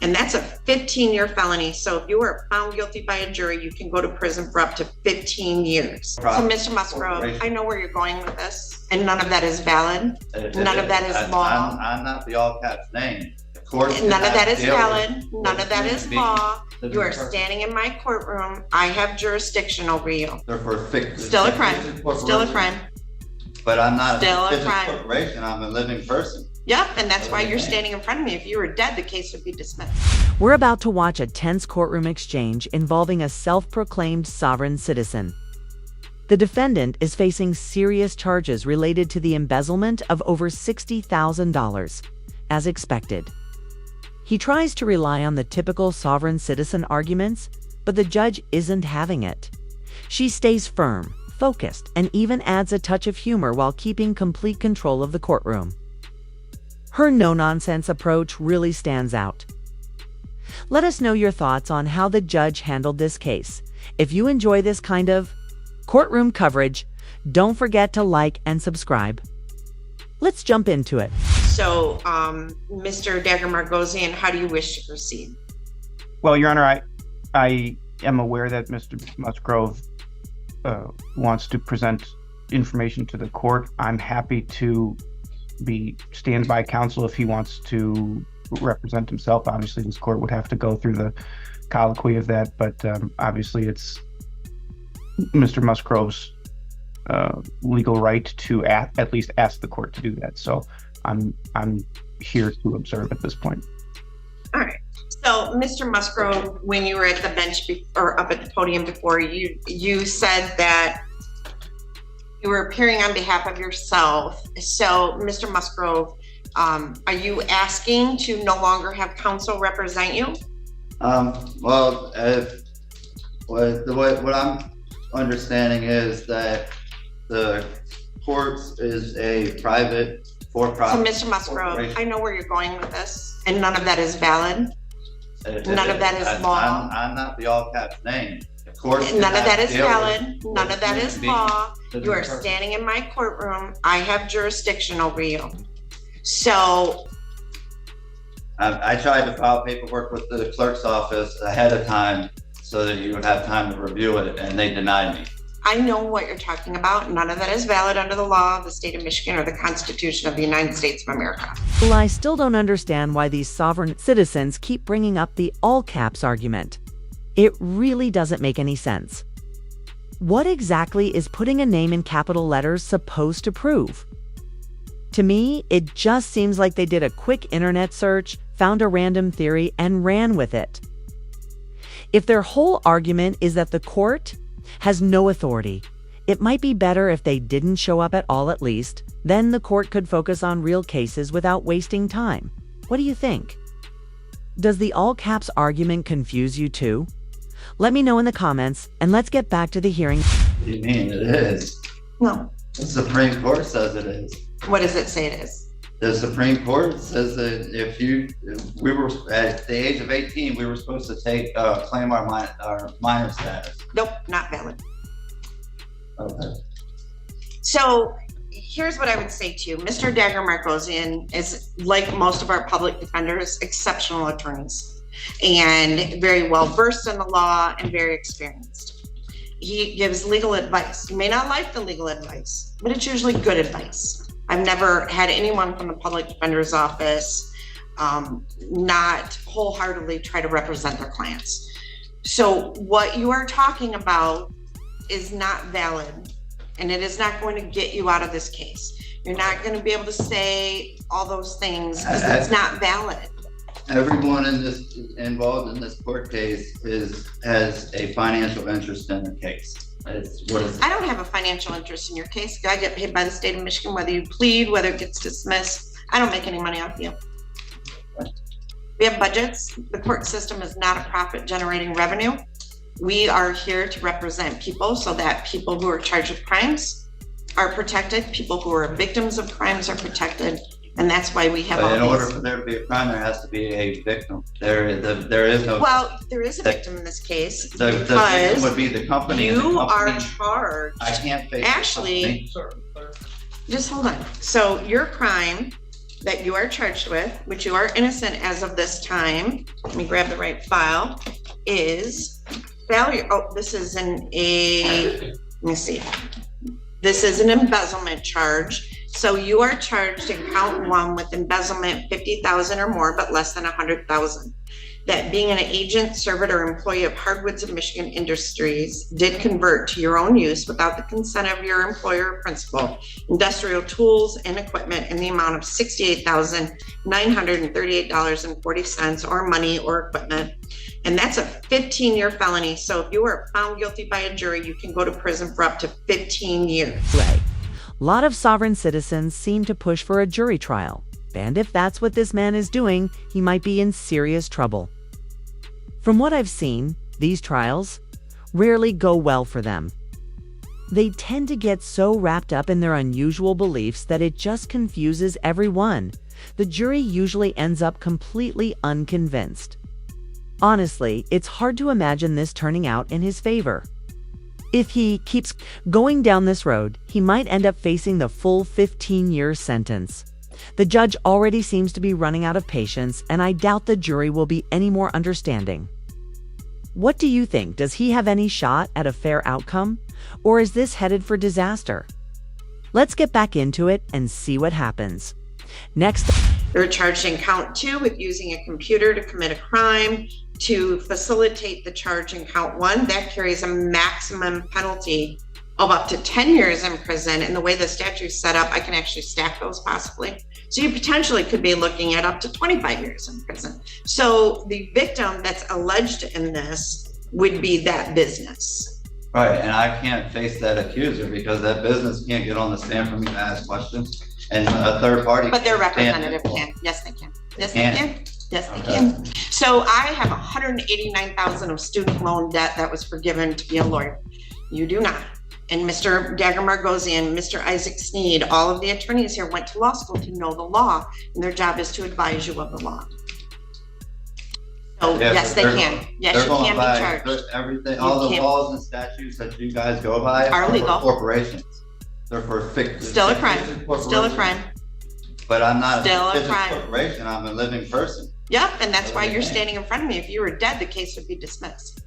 And that's a 15-year felony. So if you are found guilty by a jury, you can go to prison for up to 15 years. So Mr. Musgrove, I know where you're going with this, and none of that is valid. None of that is law. I'm not the all caps name. None of that is valid. None of that is law. You are standing in my courtroom. I have jurisdiction over you. Still a crime. Still a crime. But I'm not still a corporation. I'm a living person. Yep, and that's why you're standing in front of me. If you were dead, the case would be dismissed. We're about to watch a tense courtroom exchange involving a self-proclaimed sovereign citizen. The defendant is facing serious charges related to the embezzlement of over $60,000, as expected. He tries to rely on the typical sovereign citizen arguments, but the judge isn't having it. She stays firm, focused, and even adds a touch of humor while keeping complete control of the courtroom. Her no-nonsense approach really stands out. Let us know your thoughts on how the judge handled this case. If you enjoy this kind of courtroom coverage, don't forget to like and subscribe. Let's jump into it. So, Mr. Dagger Margosian, how do you wish to proceed? Well, Your Honor, I am aware that Mr. Musgrove wants to present information to the court. I'm happy to be standby counsel if he wants to represent himself. Obviously, this court would have to go through the colloquy of that, but obviously it's Mr. Musgrove's legal right to at least ask the court to do that. So I'm here to observe at this point. All right. So, Mr. Musgrove, when you were at the bench or up at the podium before, you said that you were appearing on behalf of yourself. So, Mr. Musgrove, are you asking to no longer have counsel represent you? Well, what I'm understanding is that the courts is a private, for-profit. So, Mr. Musgrove, I know where you're going with this, and none of that is valid. None of that is law. I'm not the all caps name. None of that is valid. None of that is law. You are standing in my courtroom. I have jurisdiction over you. So I tried to file paperwork with the clerk's office ahead of time so that you would have time to review it, and they denied me. I know what you're talking about. None of that is valid under the law of the state of Michigan or the Constitution of the United States of America. Well, I still don't understand why these sovereign citizens keep bringing up the all caps argument. It really doesn't make any sense. What exactly is putting a name in capital letters supposed to prove? To me, it just seems like they did a quick internet search, found a random theory, and ran with it. If their whole argument is that the court has no authority, it might be better if they didn't show up at all at least. Then the court could focus on real cases without wasting time. What do you think? Does the all caps argument confuse you too? Let me know in the comments, and let's get back to the hearing. What do you mean it is? No. The Supreme Court says it is. What does it say it is? The Supreme Court says that we were at the age of 18, we were supposed to claim our minor status. Nope, not valid. Okay. So here's what I would say to you. Mr. Dagger Margosian is, like most of our public defenders, exceptional attorneys and very well versed in the law and very experienced. He gives legal advice. You may not like the legal advice, but it's usually good advice. I've never had anyone from the public defender's office not wholeheartedly try to represent their clients. So what you are talking about is not valid, and it is not going to get you out of this case. You're not going to be able to say all those things because it's not valid. Everyone involved in this court case has a financial interest in the case. I don't have a financial interest in your case. I get paid by the state of Michigan, whether you plead, whether it gets dismissed. I don't make any money off you. We have budgets. The court system is not a profit generating revenue. We are here to represent people so that people who are charged with crimes are protected. People who are victims of crimes are protected. And that's why we have all these. In order for there to be a crime, there has to be a victim. There is no. Well, there is a victim in this case. The victim would be the company. You are charged. I can't face actually. Just hold on. So your crime that you are charged with, which you are innocent as of this time, let me grab the right file, is failure. Oh, this is let me see. This is an embezzlement charge. So you are charged in count 1 with embezzlement 50,000 or more, but less than 100,000. That being an agent, servant, or employee of Hardwoods of Michigan Industries did convert to your own use without the consent of your employer or principal industrial tools and equipment in the amount of $68,938.40 or money or equipment. And that's a 15-year felony. So if you are found guilty by a jury, you can go to prison for up to 15 years. Right. A lot of sovereign citizens seem to push for a jury trial. And if that's what this man is doing, he might be in serious trouble. From what I've seen, these trials rarely go well for them. They tend to get so wrapped up in their unusual beliefs that it just confuses everyone. The jury usually ends up completely unconvinced. Honestly, it's hard to imagine this turning out in his favor. If he keeps going down this road, he might end up facing the full 15-year sentence. The judge already seems to be running out of patience, and I doubt the jury will be any more understanding. What do you think? Does he have any shot at a fair outcome? Or is this headed for disaster? Let's get back into it and see what happens. Next, You're charged in count 2 with using a computer to commit a crime. To facilitate the charge in count 1, that carries a maximum penalty of up to 10 years in prison. And the way the statute's set up, I can actually stack those possibly. So you potentially could be looking at up to 25 years in prison. So the victim that's alleged in this would be that business. Right, and I can't face that accuser because that business can't get on the stand for me to ask questions, and a third party. But their can't stand representative it. can. Yes, they can. Yes, Can. they can. Yes, they Okay. can. So I have 189,000 of student loan debt that was forgiven to be a lawyer. You do not. And Mr. Dagger Margosian, Mr. Isaac Sneed, all of the attorneys here went to law school to know the law, and their job is to advise you of the law. So Yeah, yes, they they're- can. Yes, They're you going can be by charged. everything, You all the can't- laws and statutes that you guys go by Are for legal. corporations. They're for fictitious. Still a crime. Still a crime. But I'm not Still a a fictitious crime. corporation, I'm a living person. Yep, and that's why you're standing in front of me. If you were dead, the case would be dismissed.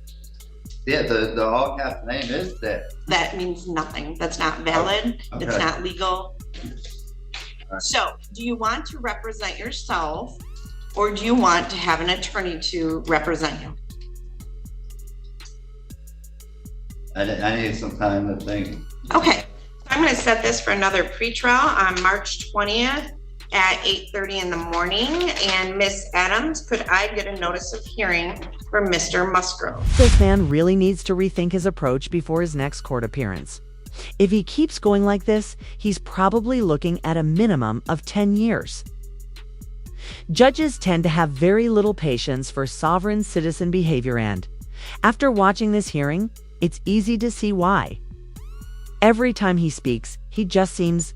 Yeah, the all caps name is that. That means nothing. That's not valid. It's Okay. not legal. Right. So, do you want to represent yourself, or do you want to have an attorney to represent you? I need some time to think. Okay, I'm going to set this for another pretrial on March 20th at 8:30 in the morning. And Miss Adams, could I get a notice of hearing for Mr. Musgrove? this man really needs to rethink his approach before his next court appearance. If he keeps going like this, he's probably looking at a minimum of 10 years. Judges tend to have very little patience for sovereign citizen behavior, and after watching this hearing, it's easy to see why. Every time he speaks, he just seems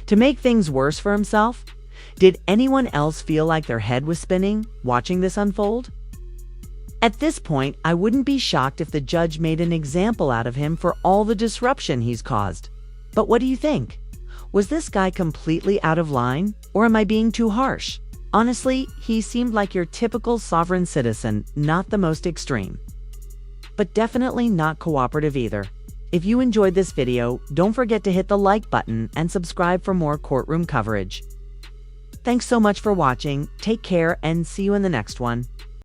to make things worse for himself. Did anyone else feel like their head was spinning watching this unfold? At this point, I wouldn't be shocked if the judge made an example out of him for all the disruption he's caused. But what do you think? Was this guy completely out of line, or am I being too harsh? Honestly, he seemed like your typical sovereign citizen, not the most extreme. But definitely not cooperative either. If you enjoyed this video, don't forget to hit the like button and subscribe for more courtroom coverage. Thanks so much for watching, take care, and see you in the next one.